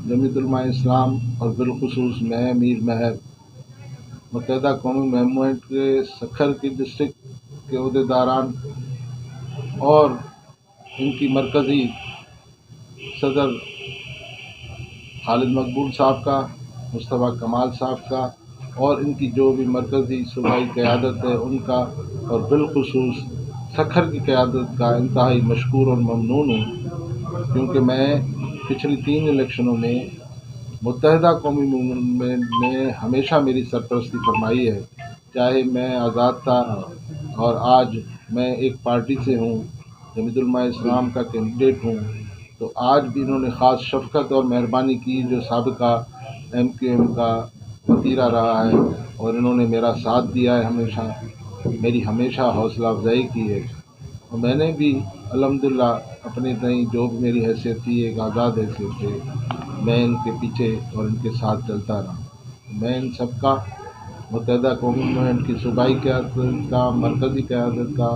जमीयत उलमा इस्लाम और बिलखुसूस मैं मीर महर मुत्तहिदा कौमी मूवमेंट के सखर की डिस्ट्रिक्ट के अहदेदारान और इनकी मरकज़ी सदर खालिद मकबूल साहब का, मुस्तफ़ा कमाल साहब का और इनकी जो भी मरकज़ी सूबाई क़यादत है उनका, और बिलखुसूस सखर की क़यादत का इंतहाई मशकूर और ममनून हूँ, क्योंकि मैं पिछली 3 इलेक्शनों में मुत्तहिदा कौमी मूवमेंट ने हमेशा मेरी सरपरस्ती फरमाई है। चाहे मैं आज़ाद था और आज मैं एक पार्टी से हूँ, जमीयत उलमा इस्लाम का कैंडिडेट हूँ, तो आज भी इन्होंने ख़ास शफ़क़त और मेहरबानी की जो साबिक़ा MQM का वतीरा रहा है, और इन्होंने मेरा साथ दिया है, हमेशा मेरी हमेशा हौसला अफजाई की है। और मैंने भी अल्हम्दुलिल्लाह अपने तई जो भी मेरी हैसियत थी, एक आज़ाद हैसियत से मैं इनके पीछे और इनके साथ चलता रहा। मैं इन सब का मुत्तहिदा कौमी मूवमेंट की सूबाई क़यादत का, मरकज़ी क़यादत का,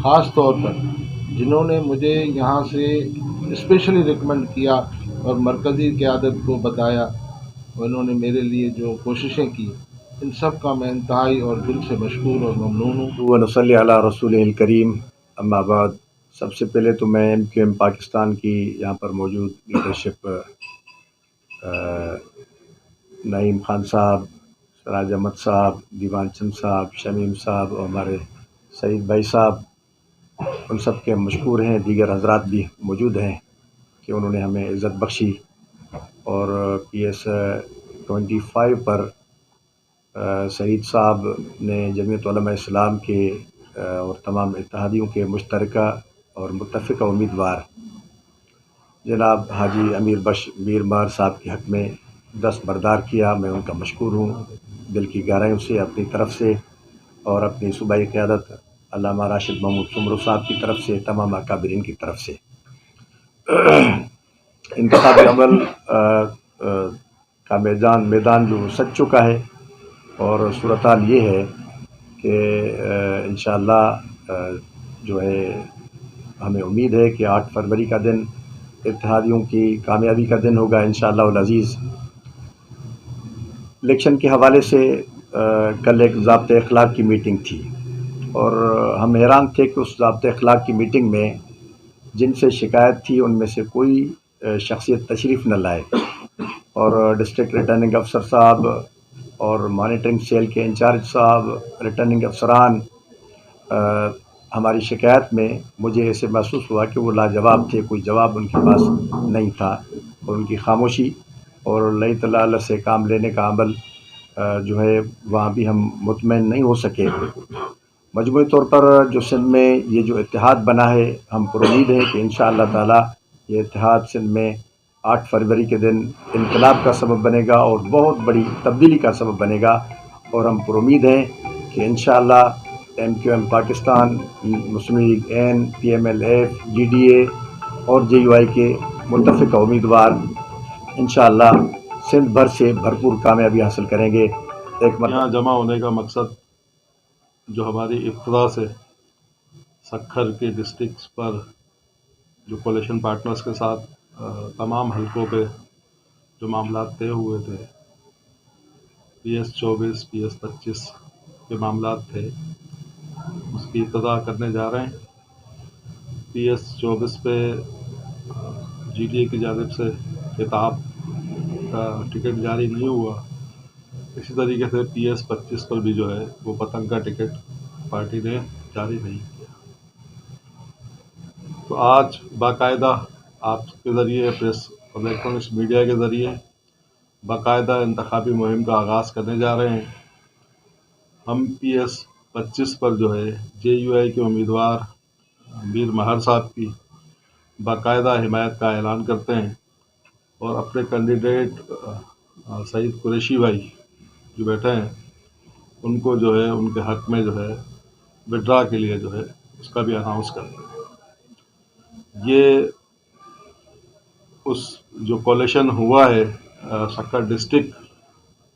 ख़ास तौर पर जिन्होंने मुझे यहाँ से स्पेशली रिकमेंड किया और मरकज़ी क़यादत को बताया और इन्होंने मेरे लिए जो कोशिशें की, इन सब का मैं इंतहाई और दिल से मशकूर और ममनून हूँ। व नसल्ली अला रसूलिल करीम, अम्मा बाद। सबसे पहले तो मैं MQM पाकिस्तान की यहाँ पर मौजूद लीडरशिप, नईम खान साहब, सराज अहमद साहब, दीवान चंद साहब, शमीम साहब और हमारे सईद भाई साहब, उन सब के मशकूर हैं। दीगर हजरात भी मौजूद हैं कि उन्होंने हमें इज़्ज़त बख्शी और PS 25 पर सईद साहब ने जमीयत उलमा इस्लाम के और तमाम इत्तेहादियों के मुश्तरका और मुत्तफ़िक़ा उम्मीदवार जनाब हाजी अमीर बख्श मीर महर साहब के हक़ में दस्तबरदार किया। मैं उनका मशकूर हूँ दिल की गहराइयों से, अपनी तरफ से और अपनी सूबाई क़यादत अल्लामा राशिद महमूद सुमरो साहब की तरफ से, तमाम अकाबिरीन की तरफ से। इंतखाबी अमल का मैदान जो सज चुका है और सूरत हाल ये है कि इंशाअल्लाह जो है हमें उम्मीद है कि 8 फरवरी का दिन इत्तेहादियों की कामयाबी का दिन होगा इंशाअल्लाह अज़ीज़। इलेक्शन के हवाले से कल एक ज़ाब्ते अखलाक की मीटिंग थी और हम हैरान थे कि उस ज़ाब्ते अखलाक की मीटिंग में जिनसे शिकायत थी उनमें से कोई शख्सियत तशरीफ़ न लाए, और डिस्ट्रिक्ट रिटर्निंग अफसर साहब और मॉनिटरिंग सेल के इंचार्ज साहब, रिटर्निंग अफसरान हमारी शिकायत में मुझे ऐसे महसूस हुआ कि वो लाजवाब थे, कोई जवाब उनके पास नहीं था, और उनकी खामोशी और अल्लाह ताला से काम लेने का अमल जो है वहाँ भी हम मुतमईन नहीं हो सके। मजमूई तौर पर जो सिंध में ये जो इत्तेहाद बना है, हम पर उम्मीद है कि इंशाअल्लाह ताला ये इत्तेहाद सिंध में 8 फरवरी के दिन इनकलाब का सबब बनेगा और बहुत बड़ी तब्दीली का सबब बनेगा, और हम पर उम्मीद हैं कि इंशाअल्लाह MQM पाकिस्तान, मुस्लिम लीग N, PMLF, GDA और JUI के मुत्तफ़िक़ा उम्मीदवार इंशाअल्लाह सिंध भर से भरपूर कामयाबी हासिल करेंगे। यहाँ जमा होने का मकसद जो हमारी इब्तिदा से सखर के डिस्ट्रिक्ट्स पर जो कोalition पार्टनर्स के साथ तमाम हलकों पे जो मामला तय हुए थे, PS 24, PS 25 के मामला थे, उसकी इब्तिदा करने जा रहे हैं। PS 24 पे GDA की जानिब से खिताब का टिकट जारी नहीं हुआ, इसी तरीके से PS 25 पर भी जो है वो पतंग का टिकट पार्टी ने जारी नहीं किया। तो आज बाकायदा आपके ज़रिए, प्रेस और इलेक्ट्रॉनिक्स मीडिया के ज़रिए बाकायदा इंतखाबी मुहिम का आगाज़ करने जा रहे हैं। हम PS 25 पर जो है JUI के उम्मीदवार मीर महर साहब की बाकायदा हिमायत का ऐलान करते हैं और अपने कैंडिडेट सईद कुरैशी भाई जो बैठे हैं उनको जो है उनके हक़ में जो है विड्रा के लिए जो है उसका भी अनाउंस करते हैं। ये उस जो कोalition हुआ है सखर डिस्ट्रिक्ट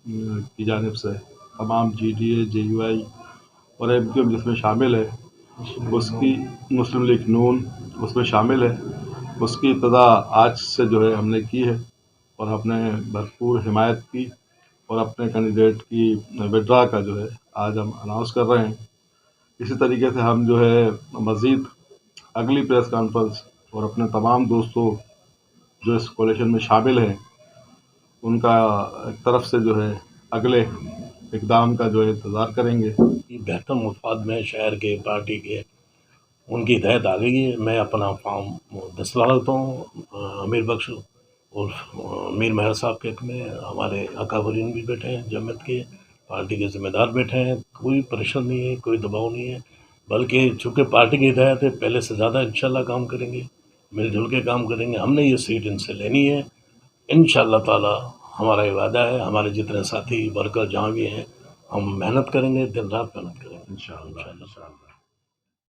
की जानिब से तमाम GDA, JUI और MQM जिसमें शामिल है, उसकी मुस्लिम लीग नून उसमें शामिल है, उसकी इब्तिदा आज से जो है हमने की है اور ہم نے بھرپور حمایت کی اور اپنے کینڈیڈیٹ کی وڈرا کا جو ہے آج ہم اناؤنس کر رہے ہیں۔ اسی طریقے سے ہم جو ہے مزید اگلی پریس کانفرنس اور اپنے تمام دوستوں جو اس کولیشن میں شامل ہیں ان کا ایک طرف سے جو ہے اگلے اقدام کا جو ہے انتظار کریں گے۔ بہتر مفاد میں شہر کے پارٹی کے ان کی ہدایت آ گئی ہے۔ میں اپنا فارم دستلا رکھتا ہوں امیر بخش اور میر مہر صاحب کے حق میں ہمارے اکابرین بھی بیٹھے ہیں، جمعیت کے پارٹی کے ذمہ دار بیٹھے ہیں، کوئی پریشر نہیں ہے، کوئی دباؤ نہیں ہے، بلکہ چونکہ پارٹی کی ہدایت ہے پہلے سے زیادہ انشاءاللہ کام کریں گے، مل جل کے کام کریں گے۔ ہم نے یہ سیٹ ان سے لینی ہے انشاءاللہ تعالی، ہمارا یہ وعدہ ہے۔ ہمارے جتنے ساتھی ورکر جہاں بھی ہیں ہم محنت کریں گے، دن رات محنت کریں گے انشاءاللہ۔